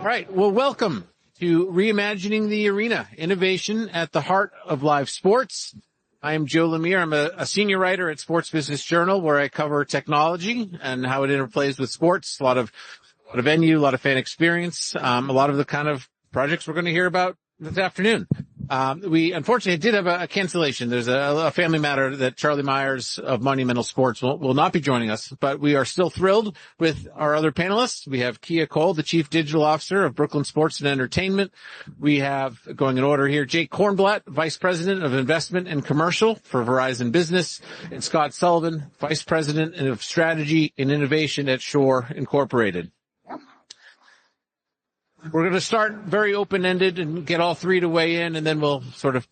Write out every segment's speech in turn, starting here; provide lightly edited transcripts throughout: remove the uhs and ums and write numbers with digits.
All right. Well, welcome to Reimagining the Arena, innovation at the heart of live sports. I am Joe Lemire. I'm a senior writer at Sports Business Journal, where I cover technology and how it interplays with sports. A lot of venue, a lot of fan experience, a lot of the kind of projects we're going to hear about this afternoon. We unfortunately did have a cancellation. There's a family matter that Charlie Myers of Monumental Sports will not be joining us, but we are still thrilled with our other panelists. We have Keia Cole, the Chief Digital Officer of Brooklyn Sports and Entertainment. We have, going in order here, Jake Kornblatt, Vice President of Investment and Commercial for Verizon Business, and Scott Sullivan, Vice President of Strategy and Innovation at Shure Incorporated. We're going to start very open-ended and get all three to weigh in, and then we'll sort of,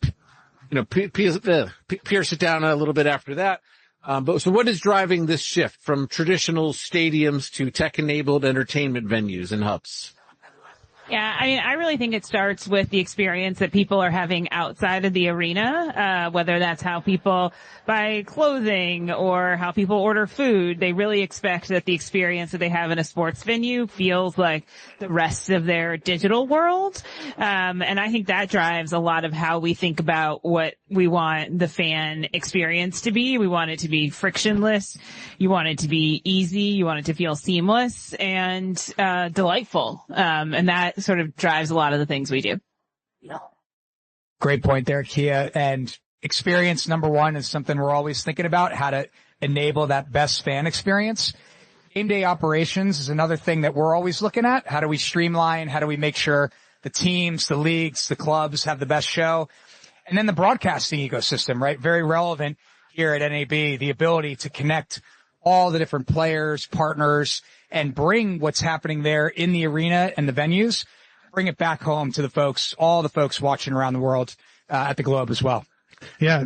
pierce it down a little bit after that. So what is driving this shift from traditional stadiums to tech-enabled entertainment venues and hubs? Yeah, I mean, I really think it starts with the experience that people are having outside of the arena, whether that's how people buy clothing or how people order food. They really expect that the experience that they have in a sports venue feels like the rest of their digital world. And I think that drives a lot of how we think about what we want the fan experience to be. We want it to be frictionless. You want it to be easy. You want it to feel seamless and delightful. And that sort of drives a lot of the things we do. Great point there, Keia. And experience number one is something we're always thinking about, how to enable that best fan experience. Game day operations is another thing that we're always looking at. How do we streamline? How do we make sure the teams, the leagues, the clubs have the best show? And then the broadcasting ecosystem, right? Very relevant here at NAB, the ability to connect all the different players, partners, and bring what's happening there in the arena and the venues, bring it back home to the folks, all the folks watching around the world, at the Globe as well. Yeah,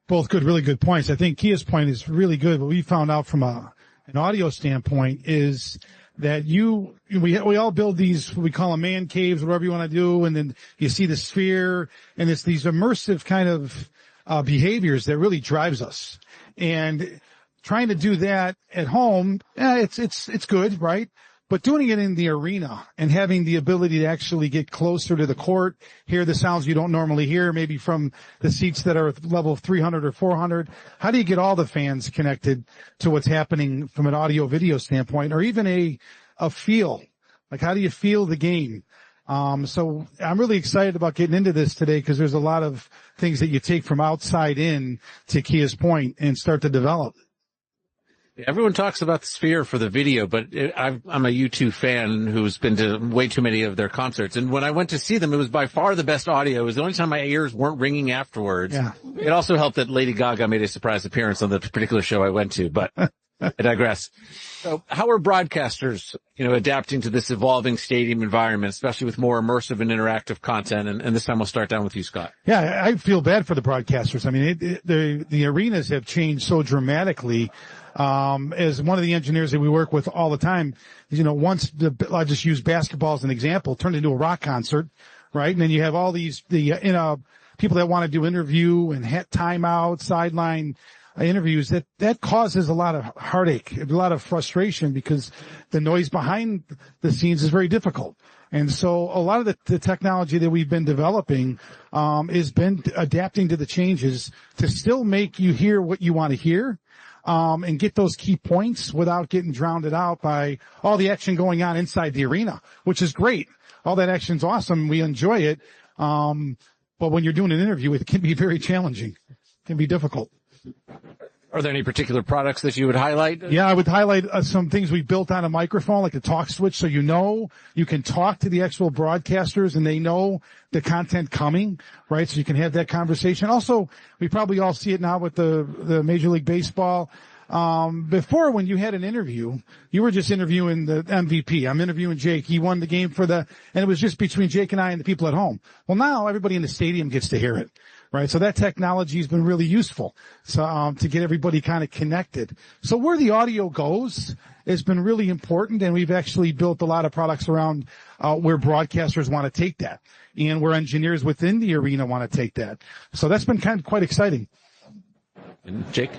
both good, really good points. I think Keia's point is really good. What we found out from an audio standpoint is that we all build these, we call them man caves, whatever you want to do, and then you see the sphere, and it's these immersive kind of behaviors that really drives us. And trying to do that at home, it's good, right? But doing it in the arena and having the ability to actually get closer to the court, hear the sounds you don't normally hear, maybe from the seats that are level 300 or 400. How do you get all the fans connected to what's happening from an audio video standpoint, or even a feel? Like, how do you feel the game? So I'm really excited about getting into this today, because there's a lot of things that you take from outside in, to Keia's point, and start to develop. Everyone talks about the Sphere for the video, but I'm a U2 fan who's been to way too many of their concerts. And when I went to see them, it was by far the best audio. It was the only time my ears weren't ringing afterwards. Yeah. It also helped that Lady Gaga made a surprise appearance on the particular show I went to, but I digress. So how are broadcasters, adapting to this evolving stadium environment, especially with more immersive and interactive content? And this time we'll start down with you, Scott. Yeah, I feel bad for the broadcasters. I mean, the arenas have changed so dramatically. As one of the engineers that we work with all the time, once I'll just use basketball as an example, turned into a rock concert, right? And then you have all these, people that want to do interview and timeout, sideline interviews. That causes a lot of heartache, a lot of frustration, because the noise behind the scenes is very difficult. And so a lot of the technology that we've been developing, has been adapting to the changes to still make you hear what you want to hear. And get those key points without getting drowned out by all the action going on inside the arena, which is great. All that action's awesome. We enjoy it. But when you're doing an interview, it can be very challenging. It can be difficult. Are there any particular products that you would highlight? Yeah, I would highlight some things we built on a microphone, like a talk switch, so you can talk to the actual broadcasters and they know the content coming, right? So you can have that conversation. Also, we probably all see it now with the Major League Baseball. Before, when you had an interview, you were just interviewing the MVP. I'm interviewing Jake. He won the game and it was just between Jake and I and the people at home. Well, now everybody in the stadium gets to hear it, right? So that technology has been really useful, to get everybody kind of connected. So where the audio goes has been really important, and we've actually built a lot of products around, where broadcasters want to take that, and where engineers within the arena want to take that. So that's been quite exciting. And Jake?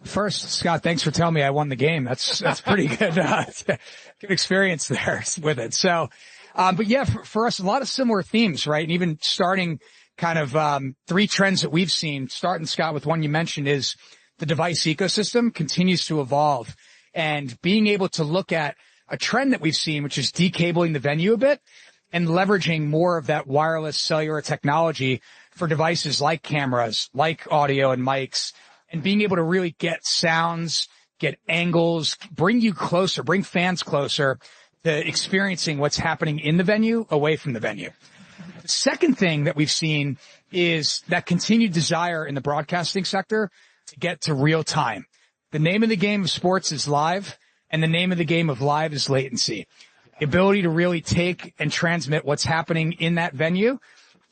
First, Scott, thanks for telling me I won the game. That's pretty good, good experience there with it. So, but yeah, for us, a lot of similar themes, right? And even starting kind of, 3 trends that we've seen, starting, Scott, with one you mentioned, is the device ecosystem continues to evolve, and being able to look at a trend that we've seen, which is decabling the venue a bit and leveraging more of that wireless cellular technology for devices like cameras, like audio and mics, and being able to really get sounds, get angles, bring you closer, bring fans closer to experiencing what's happening in the venue away from the venue. The second thing that we've seen is that continued desire in the broadcasting sector to get to real time. The name of the game of sports is live, and the name of the game of live is latency. The ability to really take and transmit what's happening in that venue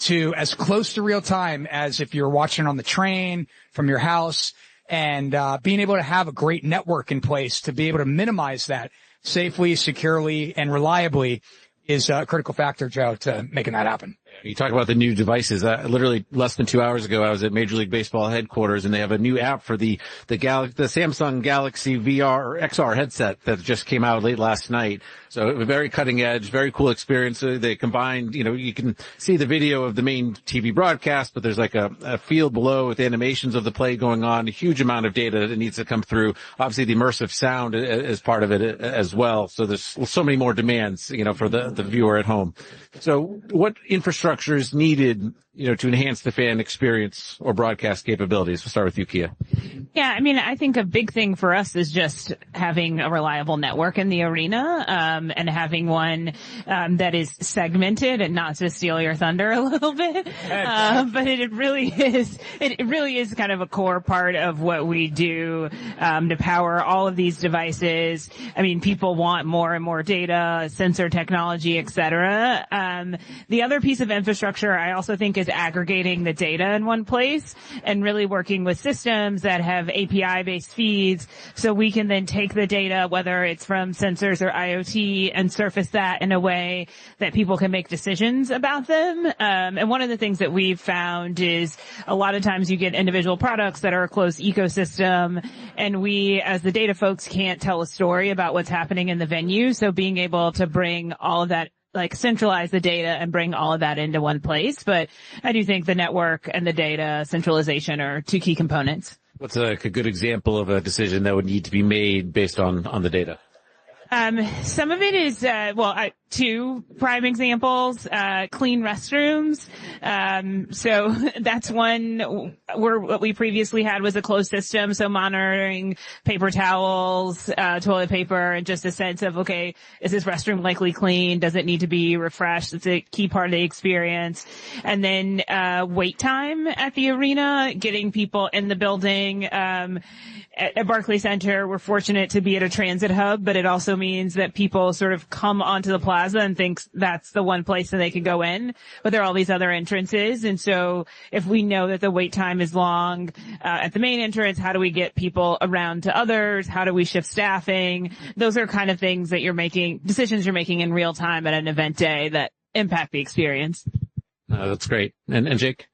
to as close to real time as if you're watching on the train from your house, and being able to have a great network in place to be able to minimize that safely, securely, and reliably is a critical factor, Joe, to making that happen. You talk about the new devices. Literally less than 2 hours ago, I was at Major League Baseball headquarters, and they have a new app for the Samsung Galaxy VR or XR headset that just came out late last night. So a very cutting edge, very cool experience. They combined, you can see the video of the main TV broadcast, but there's like a field below with animations of the play going on, a huge amount of data that needs to come through. Obviously the immersive sound is part of it as well. So there's so many more demands, for the viewer at home. So what infrastructure is needed, to enhance the fan experience or broadcast capabilities? We'll start with you, Keia. Yeah, I think a big thing for us is just having a reliable network in the arena, and having one, that is segmented, and not to steal your thunder a little bit. But it really is kind of a core part of what we do, to power all of these devices. People want more and more data, sensor technology, et cetera. The other piece of infrastructure I also think is aggregating the data in one place and really working with systems that have API-based feeds, so we can then take the data, whether it's from sensors or IoT, and surface that in a way that people can make decisions about them. And one of the things that we've found is a lot of times you get individual products that are a closed ecosystem, and we, as the data folks, can't tell a story about what's happening in the venue. So being able to bring all of that, centralize the data and bring all of that into one place. But I do think the network and the data centralization are 2 key components. What's a good example of a decision that would need to be made based on the data? Some of it is, 2 prime examples, clean restrooms. So that's one where what we previously had was a closed system. So monitoring paper towels, toilet paper, and just a sense of, okay, is this restroom likely clean? Does it need to be refreshed? It's a key part of the experience. And then, wait time at the arena, getting people in the building. At Barclays Center, we're fortunate to be at a transit hub, but it also means that people sort of come onto the plaza and think that's the one place that they can go in, but there are all these other entrances. And so if we know that the wait time is long at the main entrance, how do we get people around to others? How do we shift staffing? Those are kind of things that decisions you're making in real time at an event day that impact the experience. That's great. And Jake?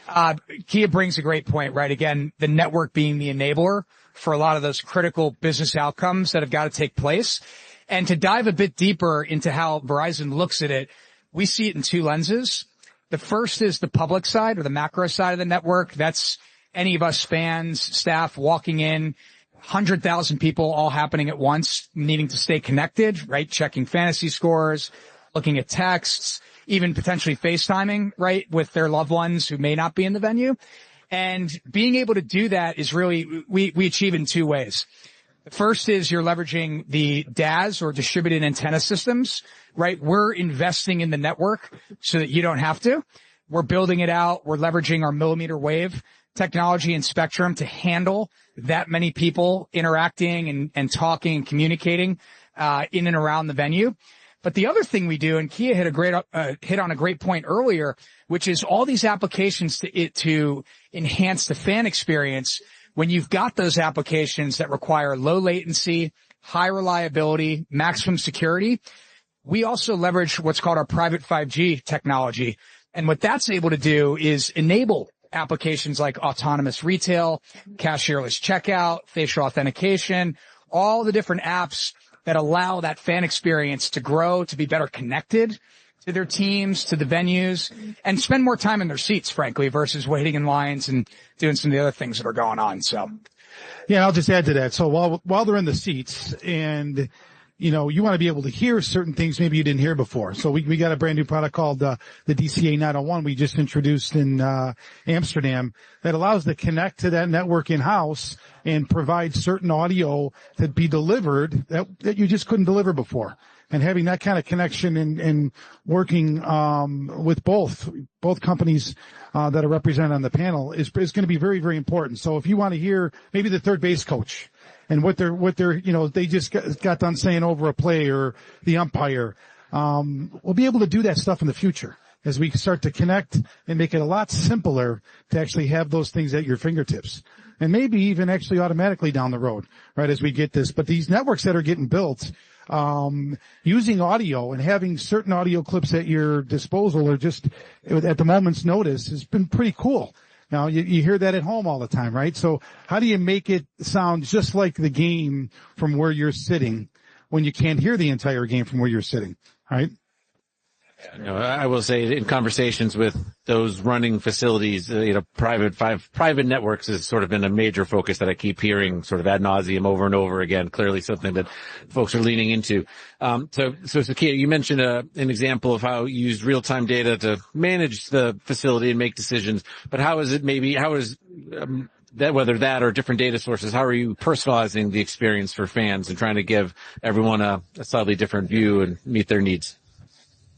Keia brings a great point, right? Again, the network being the enabler for a lot of those critical business outcomes that have got to take place. And to dive a bit deeper into how Verizon looks at it, we see it in 2 lenses. The first is the public side, or the macro side of the network. That's any of us fans, staff walking in, 100,000 people all happening at once, needing to stay connected, right? Checking fantasy scores, looking at texts, even potentially FaceTiming, right, with their loved ones who may not be in the venue. And being able to do that is really, we achieve in 2 ways. The first is you're leveraging the DAS, or distributed antenna systems, right? We're investing in the network so that you don't have to. We're building it out. We're leveraging our millimeter wave technology and spectrum to handle that many people interacting and talking and communicating, in and around the venue. But the other thing we do, and Keia hit on a great point earlier, which is all these applications to enhance the fan experience. When you've got those applications that require low latency, high reliability, maximum security, we also leverage what's called our private 5G technology. And what that's able to do is enable applications like autonomous retail, cashierless checkout, facial authentication, all the different apps that allow that fan experience to grow, to be better connected to their teams, to the venues, and spend more time in their seats, frankly, versus waiting in lines and doing some of the other things that are going on. So, yeah, I'll just add to that. So while they're in the seats and, you know, you want to be able to hear certain things maybe you didn't hear before. So we got a brand new product called the DCA 901 we just introduced in Amsterdam that allows to connect to that network in-house and provide certain audio to be delivered that you just couldn't deliver before. And having that kind of connection and working with both companies that are represented on the panel is going to be very, very important. So if you want to hear maybe the third base coach and what they're you know, they just got done saying over a play, or the umpire, we'll be able to do that stuff in the future as we start to connect and make it a lot simpler to actually have those things at your fingertips. And maybe even actually automatically down the road, right, as we get this. But these networks that are getting built, using audio and having certain audio clips at your disposal, or just at the moment's notice, has been pretty cool. Now, you hear that at home all the time, right? So how do you make it sound just like the game from where you're sitting when you can't hear the entire game from where you're sitting, right? You know, I will say in conversations with those running facilities, you know, private networks has sort of been a major focus that I keep hearing sort of ad nauseum over and over again. Clearly something that folks are leaning into. So Keia, you mentioned an example of how you use real-time data to manage the facility and make decisions. But how is that, whether that or different data sources, how are you personalizing the experience for fans and trying to give everyone a slightly different view and meet their needs?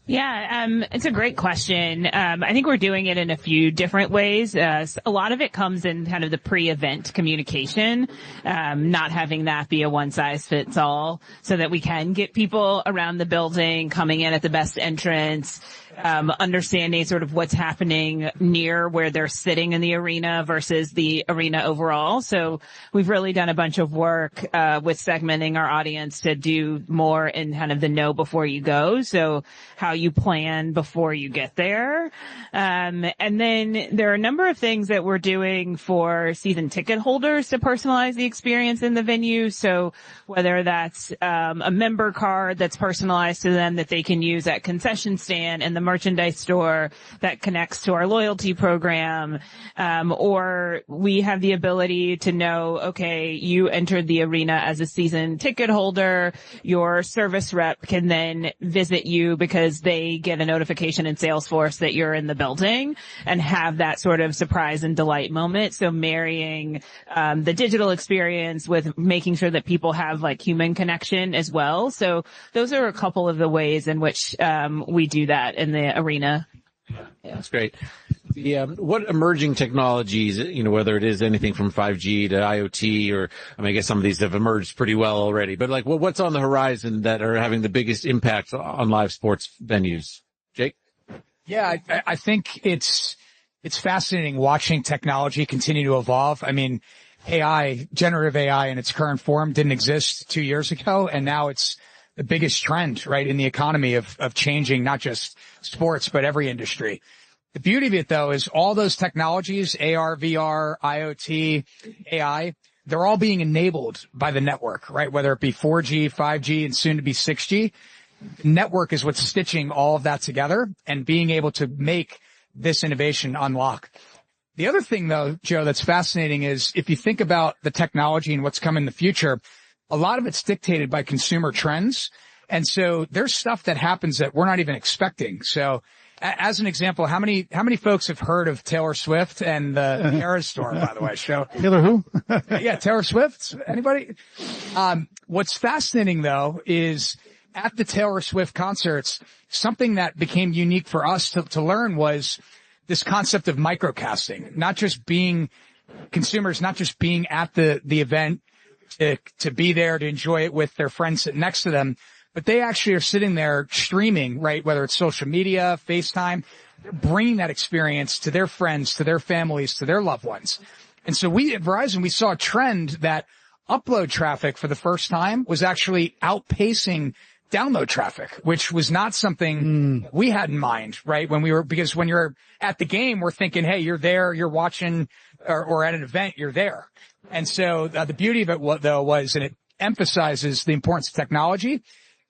Yeah, it's a great question. I think we're doing it in a few different ways. A lot of it comes in kind of the pre-event communication, not having that be a one-size-fits-all, so that we can get people around the building, coming in at the best entrance, understanding sort of what's happening near where they're sitting in the arena versus the arena overall. So we've really done a bunch of work with segmenting our audience to do more in kind of the know before you go. So how you plan before you get there. And then there are a number of things that we're doing for season ticket holders to personalize the experience in the venue. So whether that's a member card that's personalized to them that they can use at concession stand and the merchandise store that connects to our loyalty program, or we have the ability to know, okay, you entered the arena as a season ticket holder, your service rep can then visit you because they get a notification in Salesforce that you're in the building, and have that sort of surprise and delight moment. So marrying the digital experience with making sure that people have like human connection as well. So those are a couple of the ways in which we do that in the arena. Yeah, that's great. What emerging technologies, you know, whether it is anything from 5G to IoT, or, I mean, I guess some of these have emerged pretty well already, but like, what's on the horizon that are having the biggest impact on live sports venues? Jake? Yeah, I think it's fascinating watching technology continue to evolve. I mean, generative AI in its current form didn't exist 2 years ago, and now it's the biggest trend, right, in the economy of changing not just sports, but every industry. The beauty of it, though, is all those technologies, AR, VR, IoT, AI, they're all being enabled by the network, right? Whether it be 4G, 5G, and soon to be 6G. Network is what's stitching all of that together and being able to make this innovation unlock. The other thing, though, Joe, that's fascinating is if you think about the technology and what's coming in the future, a lot of it's dictated by consumer trends. And so there's stuff that happens that we're not even expecting. So as an example, how many folks have heard of Taylor Swift and the Eras Store, by the way? Taylor who? Yeah, Taylor Swift. Anybody? What's fascinating, though, is at the Taylor Swift concerts, something that became unique for us to learn was this concept of microcasting, not just being consumers, not just being at the event, to be there to enjoy it with their friends sitting next to them, but they actually are sitting there streaming, right? Whether it's social media, FaceTime, they're bringing that experience to their friends, to their families, to their loved ones. And so we at Verizon, we saw a trend that upload traffic for the first time was actually outpacing download traffic, which was not something we had in mind, right? Because when you're at the game, we're thinking, hey, you're there, you're watching, or at an event, you're there. And so the beauty of it, was, and it emphasizes the importance of technology,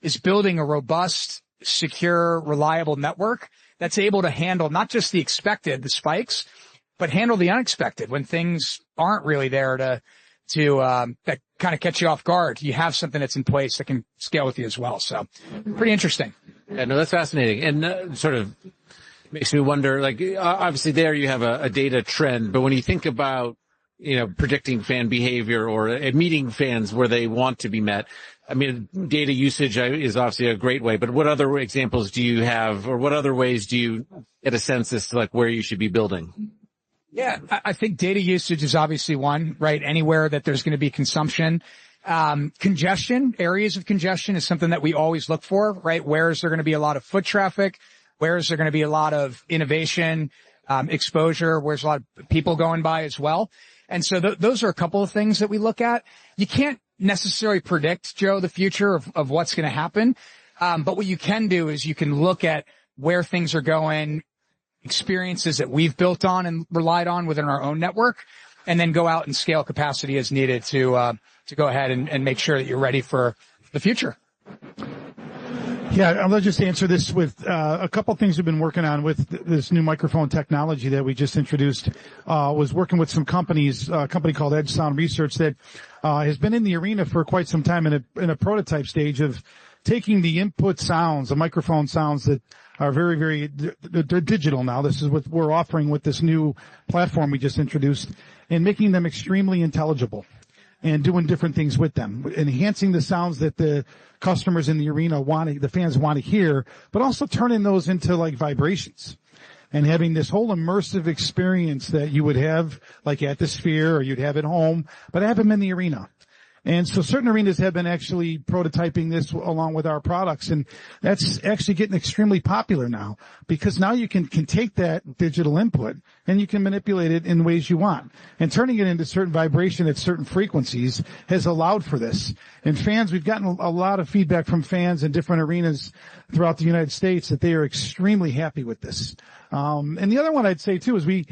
is building a robust, secure, reliable network that's able to handle not just the expected, the spikes, but handle the unexpected when things aren't really there that kind of catch you off guard. You have something that's in place that can scale with you as well. So pretty interesting. Yeah, no, that's fascinating. And sort of makes me wonder, like, obviously there you have a data trend, but when you think about, predicting fan behavior or meeting fans where they want to be met, I mean, data usage is obviously a great way, but what other examples do you have, or what other ways do you get a sense as to like where you should be building? Yeah, I think data usage is obviously one, right? Anywhere that there's going to be consumption. Congestion, areas of congestion is something that we always look for, right? Where is there going to be a lot of foot traffic? Where is there going to be a lot of innovation, exposure? Where's a lot of people going by as well? And so those are a couple of things that we look at. You can't necessarily predict, Joe, the future of what's going to happen. But what you can do is you can look at where things are going, experiences that we've built on and relied on within our own network, and then go out and scale capacity as needed to go ahead and make sure that you're ready for the future. Yeah, I'll just answer this with a couple things we've been working on with this new microphone technology that we just introduced. Was working with some companies, a company called Edge Sound Research that has been in the arena for quite some time in a prototype stage of taking the input sounds, the microphone sounds that are very, very, they're digital now. This is what we're offering with this new platform we just introduced, and making them extremely intelligible and doing different things with them, enhancing the sounds that the customers in the arena the fans want to hear, but also turning those into like vibrations and having this whole immersive experience that you would have like at the Sphere or you'd have at home, but have them in the arena. And so certain arenas have been actually prototyping this along with our products, and that's actually getting extremely popular now, because now you can take that digital input and you can manipulate it in ways you want. And turning it into certain vibration at certain frequencies has allowed for this. And fans, we've gotten a lot of feedback from fans in different arenas throughout the United States that they are extremely happy with this. And the other one I'd say too is we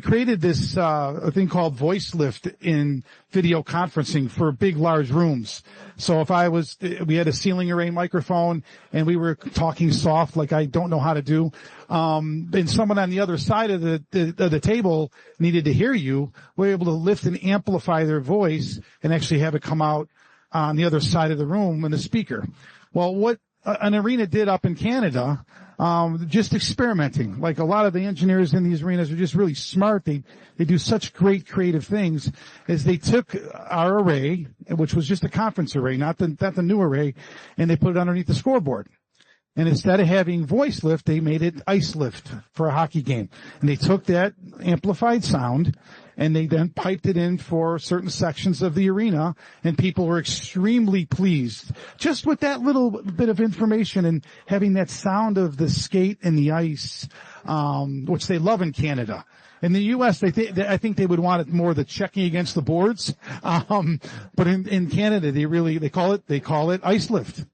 created this, a thing called voice lift in video conferencing for big, large rooms. So if we had a ceiling array microphone and we were talking soft, like I don't know how to do, and someone on the other side of the table needed to hear you, we're able to lift and amplify their voice and actually have it come out on the other side of the room in the speaker. Well, what an arena did up in Canada, just experimenting. Like a lot of the engineers in these arenas are just really smart. They do such great creative things, as they took our array, which was just a conference array, not the new array, and they put it underneath the scoreboard. And instead of having voice lift, they made it ice lift for a hockey game. And they took that amplified sound and they then piped it in for certain sections of the arena, and people were extremely pleased just with that little bit of information and having that sound of the skate and the ice, which they love in Canada. In the U.S., I think they would want it more the checking against the boards. But in Canada, they call it ice lift.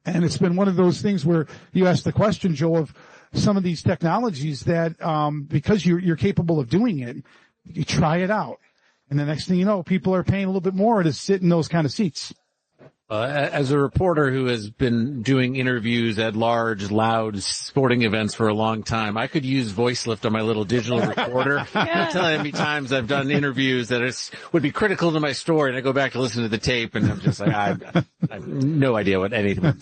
And it's been one of those things where you asked the question, Joe, of some of these technologies that, because you're capable of doing it, you try it out. And the next thing you know, people are paying a little bit more to sit in those kind of seats. As a reporter who has been doing interviews at large, loud sporting events for a long time, I could use voice lift on my little digital recorder. I'm telling you how many times I've done interviews that would be critical to my story, and I go back to listen to the tape, and I'm just like, I have no idea what anything is.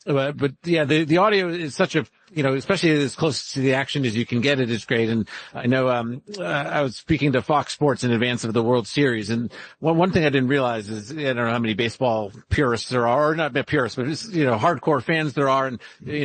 But the audio is such a, especially as close to the action as you can get it is great. And I know, I was speaking to Fox Sports in advance of the World Series. And one thing I didn't realize is, I don't know how many baseball purists there are, or not purists, but just, hardcore fans there are. And,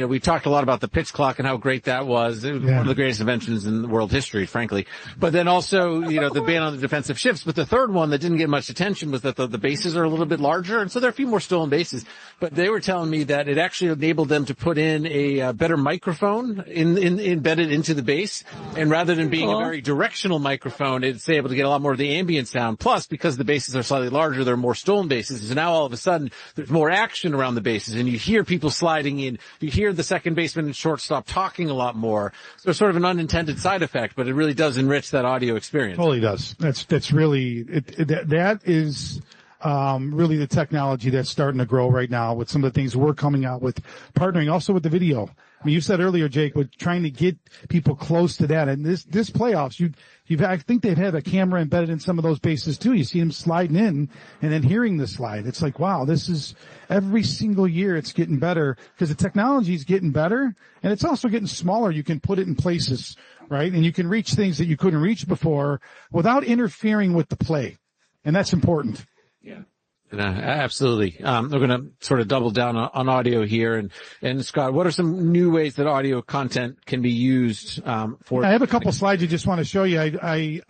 we talked a lot about the pitch clock and how great that was. It was one of the greatest inventions in world history, frankly. But then also, the ban on the defensive shifts. But the third one that didn't get much attention was that the bases are a little bit larger. And so there are a few more stolen bases. But they were telling me that it actually enabled them to put in a better microphone microphone embedded into the bass. And rather than being a very directional microphone, it's able to get a lot more of the ambient sound. Plus, because the basses are slightly larger, there are more stolen basses. So now all of a sudden, there's more action around the bases, and you hear people sliding in. You hear the second baseman and shortstop talking a lot more. So it's sort of an unintended side effect, but it really does enrich that audio experience. Totally does. That's really, that is really the technology that's starting to grow right now with some of the things we're coming out with, partnering also with the video. I mean, you said earlier, Jake, with trying to get people close to that. And this playoffs, I think they've had a camera embedded in some of those bases too. You see them sliding in and then hearing the slide. It's like, wow, this is every single year it's getting better because the technology is getting better and it's also getting smaller. You can put it in places, right? And you can reach things that you couldn't reach before without interfering with the play. And that's important. Yeah. Absolutely. We're going to sort of double down on audio here. And Scott, what are some new ways that audio content can be used, for? I have a couple slides I just want to show you. I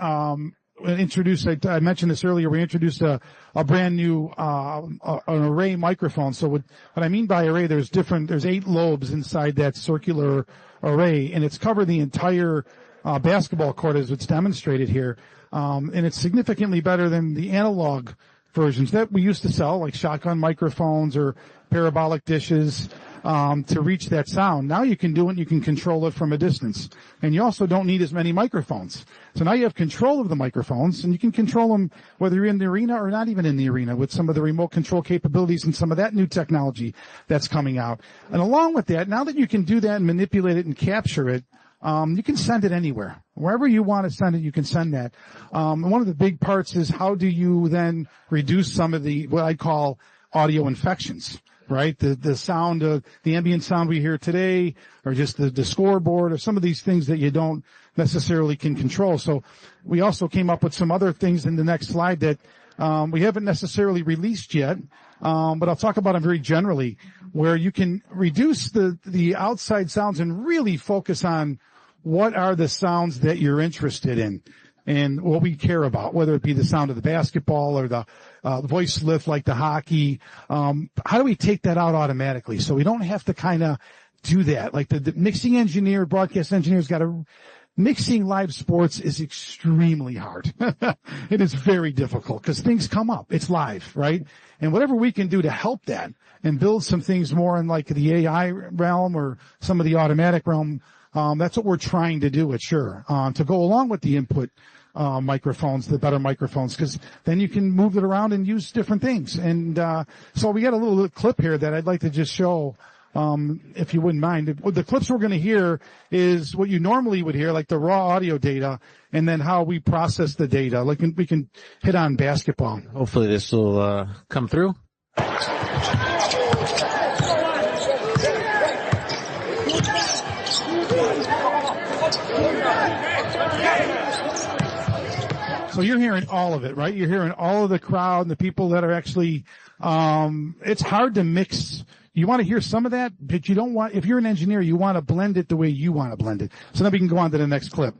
mentioned this earlier. We introduced a brand new, an array microphone. So what I mean by array, there's 8 lobes inside that circular array, and it's covered the entire, basketball court as it's demonstrated here. And it's significantly better than the analog versions that we used to sell, like shotgun microphones or parabolic dishes, to reach that sound. Now you can do it, you can control it from a distance. And you also don't need as many microphones. So now you have control of the microphones, and you can control them whether you're in the arena or not even in the arena with some of the remote control capabilities and some of that new technology that's coming out. And along with that, now that you can do that and manipulate it and capture it, you can send it anywhere. Wherever you want to send it, you can send that. And one of the big parts is how do you then reduce some of the, what I call audio infections, right? The sound of the ambient sound we hear today, or just the scoreboard, or some of these things that you don't necessarily can control. So we also came up with some other things in the next slide that, we haven't necessarily released yet. But I'll talk about them very generally, where you can reduce the outside sounds and really focus on what are the sounds that you're interested in and what we care about, whether it be the sound of the basketball or the voice lift like the hockey. How do we take that out automatically so we don't have to kind of do that? Like the mixing engineer, broadcast engineer's got to. Mixing live sports is extremely hard. It is very difficult because things come up. It's live, right? And whatever we can do to help that and build some things more in like the AI realm or some of the automatic realm, that's what we're trying to do at Shure, to go along with the input, microphones, the better microphones, because then you can move it around and use different things. And, so we got a little clip here that I'd like to just show. If you wouldn't mind. The clips we're going to hear is what you normally would hear, like the raw audio data, and then how we process the data. Like we can hit on basketball. Hopefully this will come through. So you're hearing all of it, right? You're hearing all of the crowd and the people that are actually, it's hard to mix. You want to hear some of that, but you don't want, if you're an engineer, you want to blend it the way you want to blend it. So now we can go on to the next clip.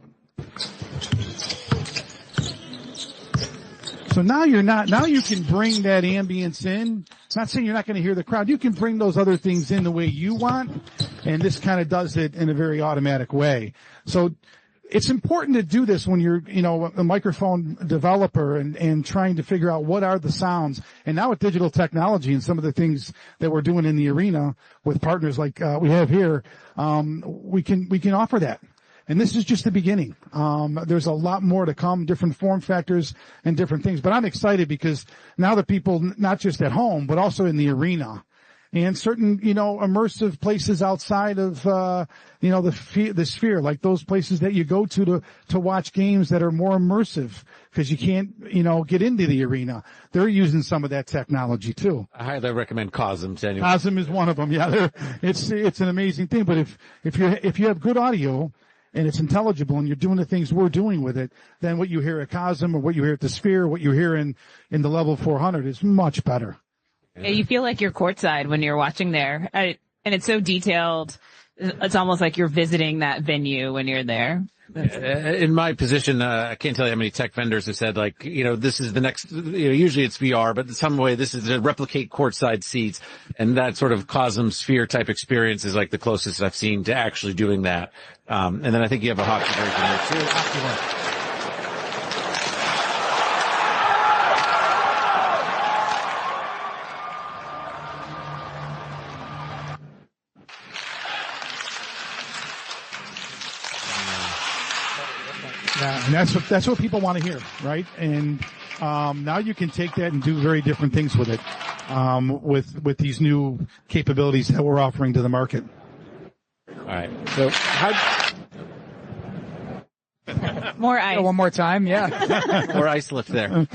So now you can bring that ambience in. Not saying you're not going to hear the crowd. You can bring those other things in the way you want. And this kind of does it in a very automatic way. So it's important to do this when you're, a microphone developer and trying to figure out what are the sounds. And now with digital technology and some of the things that we're doing in the arena with partners like, we have here, we can offer that. And this is just the beginning. There's a lot more to come, different form factors and different things. But I'm excited because now the people, not just at home, but also in the arena, and certain, immersive places outside of, the sphere, like those places that you go to watch games that are more immersive because you can't, get into the arena. They're using some of that technology too. I highly recommend Cosm to anyone. Cosm is one of them. Yeah, it's an amazing thing. But if you have good audio and it's intelligible and you're doing the things we're doing with it, then what you hear at Cosm or what you hear at the Sphere, what you hear in the Level 400 is much better. Yeah, you feel like you're courtside when you're watching there. And it's so detailed. It's almost like you're visiting that venue when you're there. In my position, I can't tell you how many tech vendors have said, like, this is the next, usually it's VR, but in some way this is to replicate courtside seats. And that sort of Cosm Sphere type experience is like the closest I've seen to actually doing that. And then I think you have a hockey version there too. Yeah, and that's what people want to hear, right? And now you can take that and do very different things with it, with these new capabilities that we're offering to the market. All right. So more ice. One more time, yeah. More ice lift there.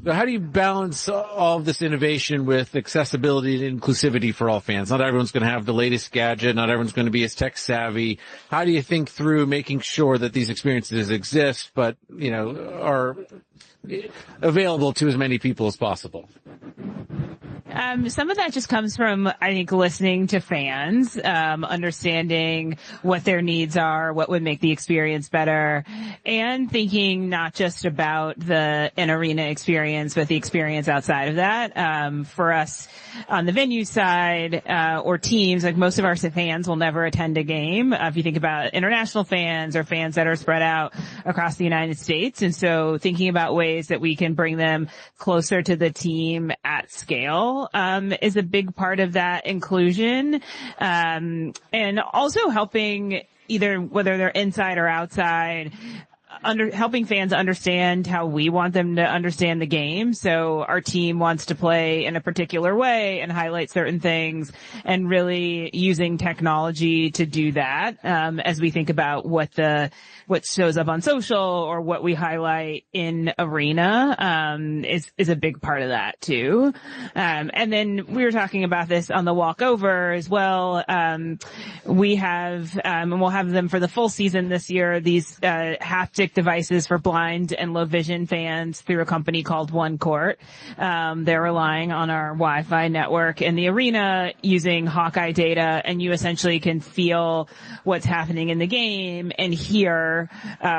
So how do you balance all of this innovation with accessibility and inclusivity for all fans? Not everyone's going to have the latest gadget. Not everyone's going to be as tech savvy. How do you think through making sure that these experiences exist, but, are available to as many people as possible? Some of that just comes from, I think, listening to fans, understanding what their needs are, what would make the experience better, and thinking not just about the in-arena experience, but the experience outside of that. For us on the venue side, or teams, like most of our fans will never attend a game. If you think about international fans or fans that are spread out across the United States. And so thinking about ways that we can bring them closer to the team at scale is a big part of that inclusion, and also helping either whether they're inside or outside, helping fans understand how we want them to understand the game. So our team wants to play in a particular way and highlight certain things, and really using technology to do that, as we think about what shows up on social or what we highlight in arena, is a big part of that too. And then we were talking about this on the walkover as well. We have, and we'll have them for the full season this year, these, haptic devices for blind and low vision fans through a company called One Court. They're relying on our Wi-Fi network in the arena using Hawkeye data, and you essentially can feel what's happening in the game and hear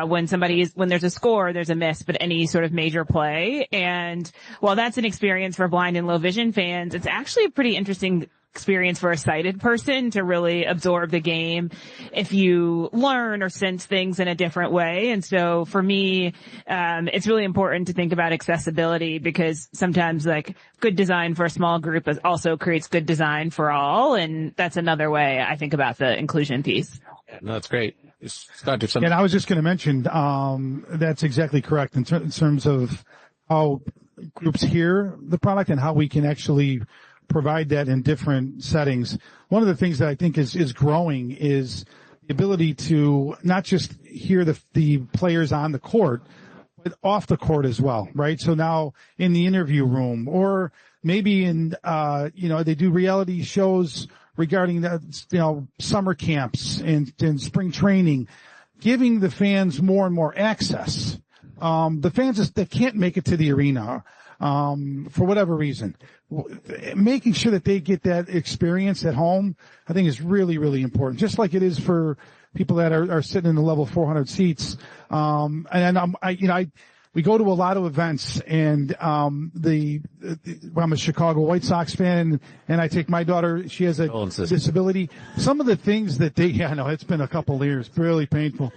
when there's a score, there's a miss, but any sort of major play. And while that's an experience for blind and low vision fans, it's actually a pretty interesting experience for a sighted person to really absorb the game if you learn or sense things in a different way. And so for me, it's really important to think about accessibility, because sometimes like good design for a small group also creates good design for all. And that's another way I think about the inclusion piece. Yeah, no, that's great. Scott, yeah, and I was just going to mention, that's exactly correct in terms of how groups hear the product and how we can actually provide that in different settings. One of the things that I think is growing is the ability to not just hear the players on the court, but off the court as well, right? So now in the interview room, or maybe in, they do reality shows regarding the, summer camps and spring training, giving the fans more and more access. The fans that can't make it to the arena, for whatever reason, making sure that they get that experience at home, I think is really, really important. Just like it is for people that are sitting in the level 400 seats. We go to a lot of events, and I'm a Chicago White Sox fan, and I take my daughter. She has a disability. Some of the things that it's been a couple of years, really painful.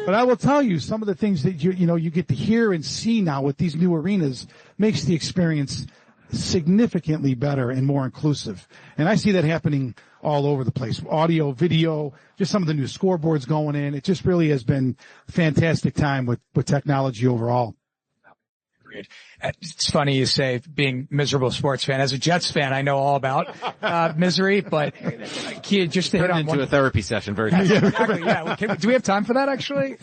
But I will tell you, some of the things that you get to hear and see now with these new arenas makes the experience significantly better and more inclusive. And I see that happening all over the place. Audio, video, just some of the new scoreboards going in. It just really has been a fantastic time with technology overall. It's funny you say being miserable sports fan. As a Jets fan, I know all about misery, but Keia, just to hit on into a therapy session very quickly. Exactly, yeah. Do we have time for that actually?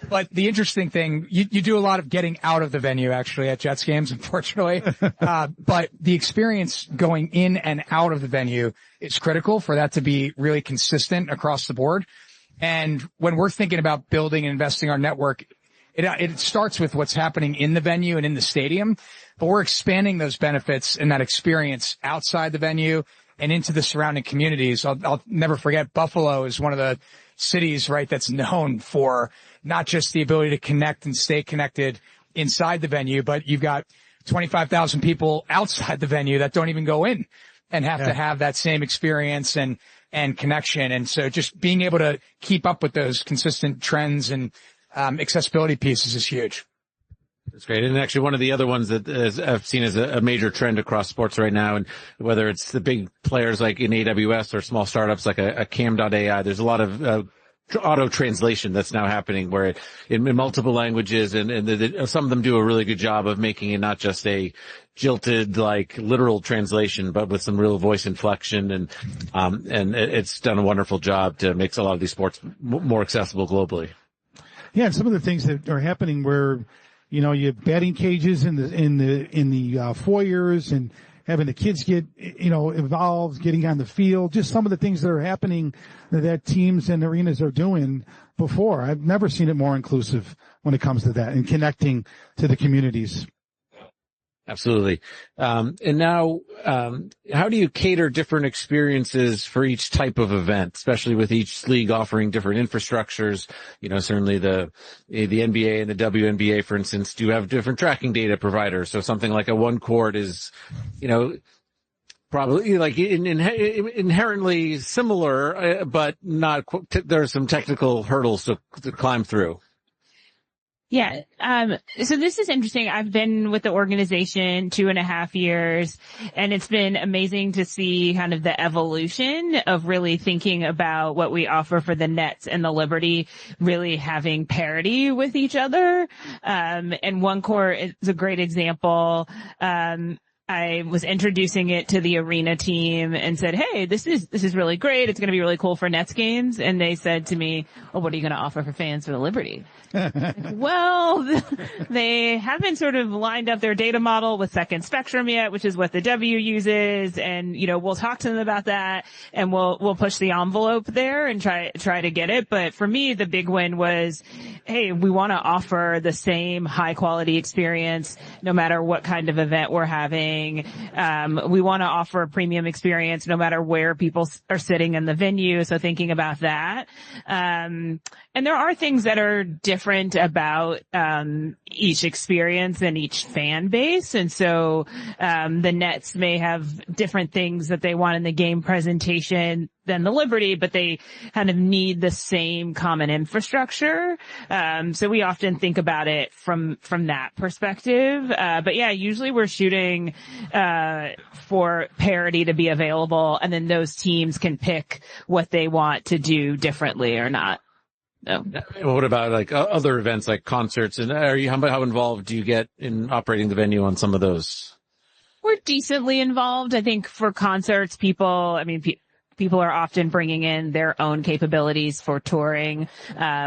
But the interesting thing, you do a lot of getting out of the venue actually at Jets games, unfortunately. But the experience going in and out of the venue is critical for that to be really consistent across the board. And when we're thinking about building and investing our network, it starts with what's happening in the venue and in the stadium, but we're expanding those benefits and that experience outside the venue and into the surrounding communities. I'll never forget Buffalo is one of the cities, right, that's known for not just the ability to connect and stay connected inside the venue, but you've got 25,000 people outside the venue that don't even go in and have to have that same experience and connection. And so just being able to keep up with those consistent trends and accessibility pieces is huge. That's great. And actually one of the other ones that I've seen as a major trend across sports right now, and whether it's the big players like in AWS or small startups like a Cam.ai, there's a lot of auto translation that's now happening where in multiple languages, and some of them do a really good job of making it not just a jilted, like literal translation, but with some real voice inflection, and it's done a wonderful job to make a lot of these sports more accessible globally. Yeah, and some of the things that are happening where, you know, you have batting cages in the foyers, and having the kids get, you know, involved, getting on the field, just some of the things that are happening that teams and arenas are doing before. I've never seen it more inclusive when it comes to that and connecting to the communities. Absolutely. And now, how do you cater different experiences for each type of event, especially with each league offering different infrastructures? You know, certainly the NBA and the WNBA, for instance, do have different tracking data providers. So something like a one court is, you know, probably like inherently similar, but not, there's some technical hurdles to climb through. Yeah. So this is interesting. I've been with the organization 2.5 years, and it's been amazing to see kind of the evolution of really thinking about what we offer for the Nets and the Liberty, really having parity with each other. And one court is a great example. I was introducing it to the arena team and said, hey, this is really great. It's going to be really cool for Nets games. And they said to me, oh, what are you going to offer for fans for the Liberty? Well, they haven't sort of lined up their data model with Second Spectrum yet, which is what the W uses. And, you know, we'll talk to them about that, and we'll push the envelope there and try to get it. But for me, the big win was, hey, we want to offer the same high quality experience no matter what kind of event we're having. We want to offer a premium experience no matter where people are sitting in the venue. So thinking about that. And there are things that are different about each experience and each fan base. And so the Nets may have different things that they want in the game presentation than the Liberty, but they kind of need the same common infrastructure. So we often think about it from that perspective. But yeah, usually we're shooting for parity to be available, and then those teams can pick what they want to do differently or not. No. What about like other events like concerts? And how involved do you get in operating the venue on some of those? We're decently involved. I think for concerts, people are often bringing in their own capabilities for touring.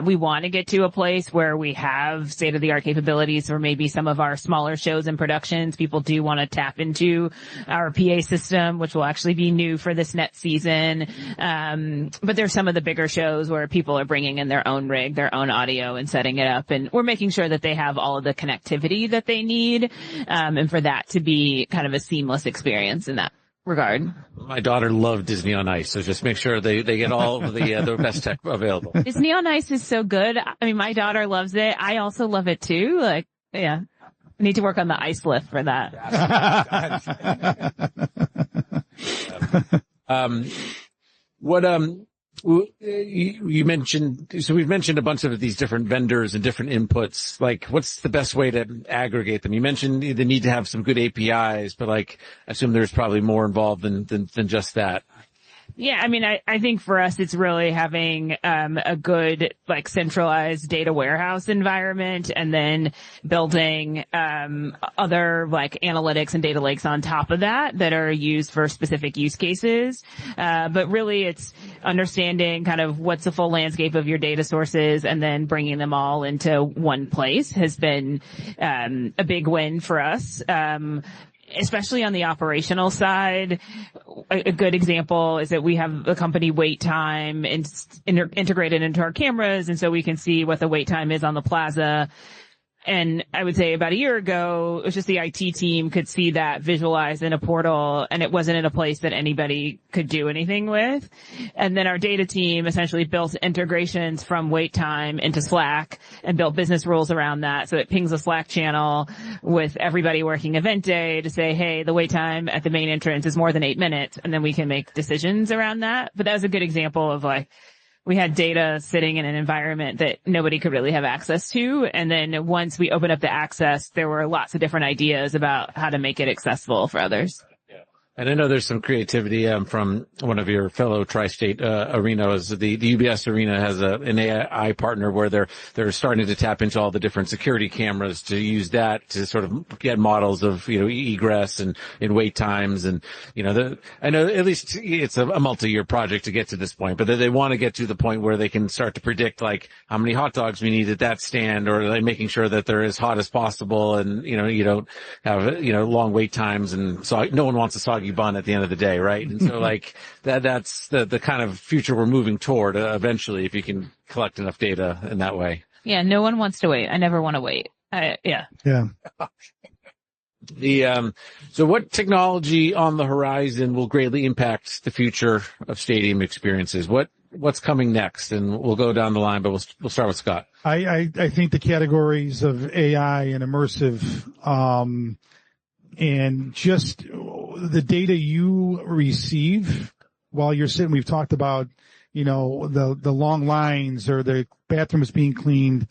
We want to get to a place where we have state-of-the-art capabilities for maybe some of our smaller shows and productions. People do want to tap into our PA system, which will actually be new for this next season. But there's some of the bigger shows where people are bringing in their own rig, their own audio, and setting it up. And we're making sure that they have all of the connectivity that they need, and for that to be kind of a seamless experience in that regard. My daughter loved Disney on Ice, so just make sure they get all of the best tech available. Disney on Ice is so good. I mean, my daughter loves it. I also love it too. Like, yeah, I need to work on the ice lift for that. You mentioned, so we've mentioned a bunch of these different vendors and different inputs. Like, what's the best way to aggregate them? You mentioned the need to have some good APIs, but like, I assume there's probably more involved than just that. Yeah, I mean, I think for us, it's really having a good, like, centralized data warehouse environment, and then building other, like, analytics and data lakes on top of that are used for specific use cases. But really, it's understanding kind of what's the full landscape of your data sources, and then bringing them all into one place has been a big win for us. Especially on the operational side. A good example is that we have a company wait time integrated into our cameras, and so we can see what the wait time is on the plaza. And I would say about a year ago, it was just the IT team could see that visualized in a portal, and it wasn't in a place that anybody could do anything with. And then our data team essentially built integrations from wait time into Slack and built business rules around that. So it pings a Slack channel with everybody working event day to say, hey, the wait time at the main entrance is more than 8 minutes. And then we can make decisions around that. But that was a good example of like, we had data sitting in an environment that nobody could really have access to. And then once we opened up the access, there were lots of different ideas about how to make it accessible for others. And I know there's some creativity from one of your fellow tri-state arenas. The UBS arena has an AI partner where they're starting to tap into all the different security cameras to use that to sort of get models of, egress and wait times. And, I know at least it's a multi-year project to get to this point, but they want to get to the point where they can start to predict like how many hot dogs we need at that stand, or like making sure that they're as hot as possible. And, you don't have, long wait times, and so no one wants a soggy bun at the end of the day, right? And so like that's the kind of future we're moving toward eventually, if you can collect enough data in that way. Yeah, no one wants to wait. I never want to wait. Yeah. So what technology on the horizon will greatly impact the future of stadium experiences? What's coming next? And we'll go down the line, but we'll start with Scott. I think the categories of AI and immersive, and just the data you receive while you're sitting. We've talked about, the long lines or the bathrooms being cleaned.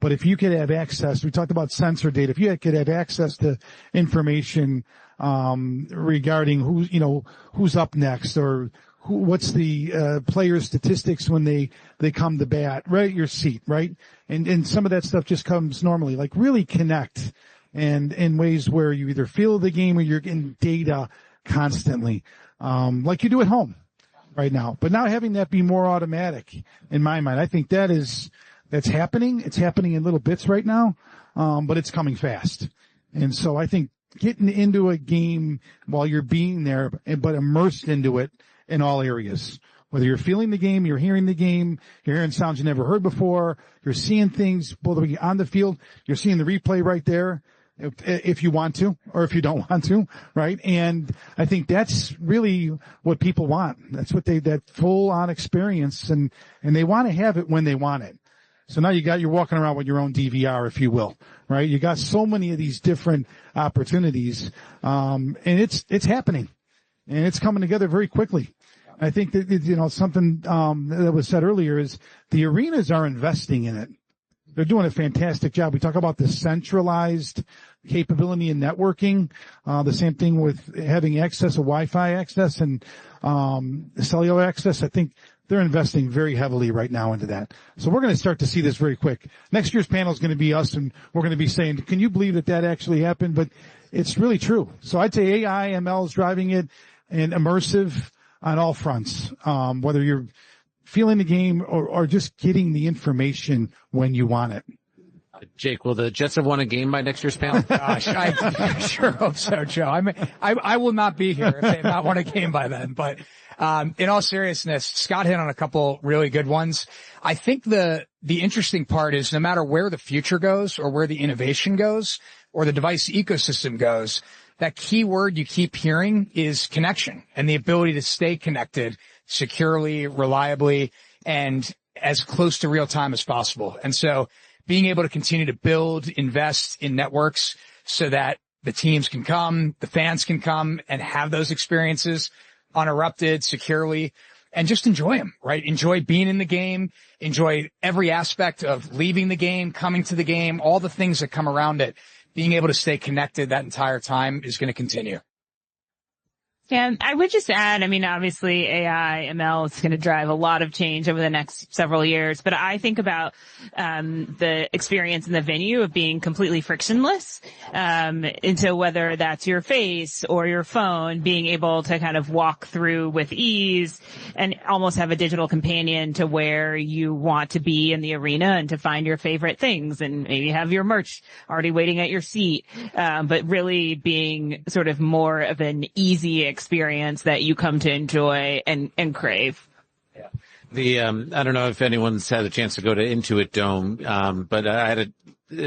But if you could have access, we talked about sensor data. If you could have access to information, regarding who's up next, or what's the, player statistics when they come to bat, right? Your seat, right? And some of that stuff just comes normally, like really connect. And in ways where you either feel the game or you're getting data constantly, like you do at home right now. But now having that be more automatic, in my mind, I think that's happening. It's happening in little bits right now, but it's coming fast. And so I think getting into a game while you're being there, but immersed into it in all areas. Whether you're feeling the game, you're hearing the game, you're hearing sounds you never heard before, you're seeing things both on the field, you're seeing the replay right there. If you want to, or if you don't want to, right? And I think that's really what people want. That's what that full on experience, and they want to have it when they want it. So now you're walking around with your own DVR, if you will, right? You got so many of these different opportunities, and it's happening, and it's coming together very quickly. I think that, something, that was said earlier is the arenas are investing in it. They're doing a fantastic job. We talk about the centralized capability in networking, the same thing with having access, Wi-Fi access and cellular access. I think they're investing very heavily right now into that. So we're going to start to see this very quick. Next year's panel is going to be us, and we're going to be saying, can you believe that actually happened? But it's really true. So I'd say AI, ML is driving it, and immersive on all fronts, whether you're feeling the game or just getting the information when you want it. Jake, will the Jets have won a game by next year's panel? Gosh, I sure hope so, Joe. I will not be here if they have not won a game by then. But in all seriousness, Scott hit on a couple really good ones. I think the interesting part is no matter where the future goes or where the innovation goes or the device ecosystem goes, that key word you keep hearing is connection and the ability to stay connected securely, reliably, and as close to real time as possible. And so being able to continue to build, invest in networks so that the teams can come, the fans can come and have those experiences uninterrupted, securely, and just enjoy them, right? Enjoy being in the game, enjoy every aspect of leaving the game, coming to the game, all the things that come around it. Being able to stay connected that entire time is going to continue. Yeah, I would just add, obviously AI, ML is going to drive a lot of change over the next several years, but I think about the experience in the venue of being completely frictionless. And so whether that's your face or your phone, being able to kind of walk through with ease and almost have a digital companion to where you want to be in the arena and to find your favorite things and maybe have your merch already waiting at your seat. But really being sort of more of an easy experience that you come to enjoy and crave. Yeah. I don't know if anyone's had a chance to go to Intuit Dome, but I had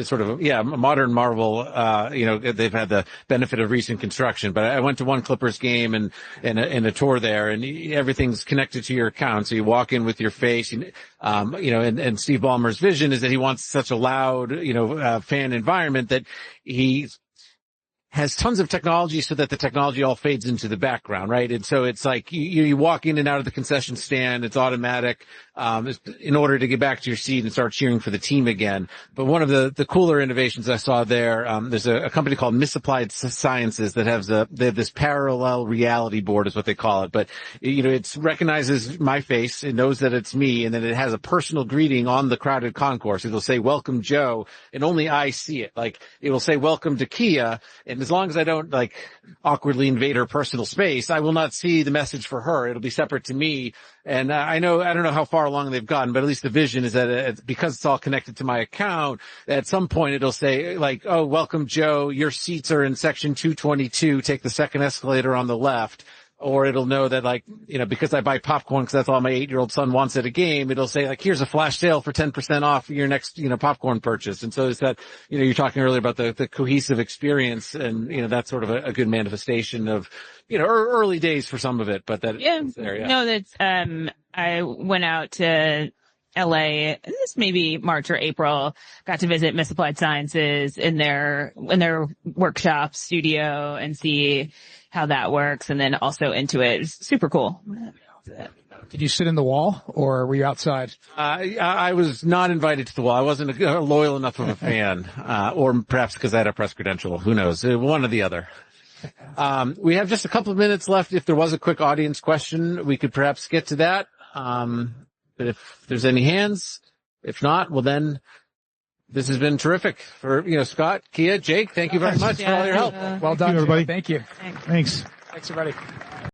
sort of, a modern marvel. They've had the benefit of recent construction, but I went to one Clippers game and a tour there, and everything's connected to your account. So you walk in with your face, and Steve Ballmer's vision is that he wants such a loud, fan environment that he has tons of technology so that the technology all fades into the background, right? And so it's like you walk in and out of the concession stand, it's automatic, in order to get back to your seat and start cheering for the team again. But one of the cooler innovations I saw there, there's a company called Misapplied Sciences that they have this parallel reality board is what they call it. But, it recognizes my face, it knows that it's me, and then it has a personal greeting on the crowded concourse. It'll say, "Welcome, Joe," and only I see it. Like, it will say, "Welcome to Keia," and as long as I don't awkwardly invade her personal space, I will not see the message for her. It'll be separate to me. And I don't know how far along they've gotten, but at least the vision is that because it's all connected to my account, at some point it'll say "Oh, welcome, Joe. Your seats are in section 222. Take the second escalator on the left." Or it'll know that because I buy popcorn because that's all my 8-year-old son wants at a game, it'll say "Here's a flash sale for 10% off your next, popcorn purchase." And so it's that, you're talking earlier about the cohesive experience, and that's sort of a good manifestation of, early days for some of it, but that. Yeah. There, yeah. No, that's, I went out to LA, this maybe March or April, got to visit Misapplied Sciences in their workshop studio and see how that works, and then also into it. It's super cool. Did you sit in the wall, or were you outside? I was not invited to the wall. I wasn't loyal enough of a fan, or perhaps because I had a press credential. Who knows? One or the other. We have just a couple of minutes left. If there was a quick audience question, we could perhaps get to that. But if there's any hands, if not, well then, this has been terrific for, Scott, Keia, Jake. Thank you very much for all your help. Well done, everybody. Thank you. Thanks. Thanks. Thanks, everybody.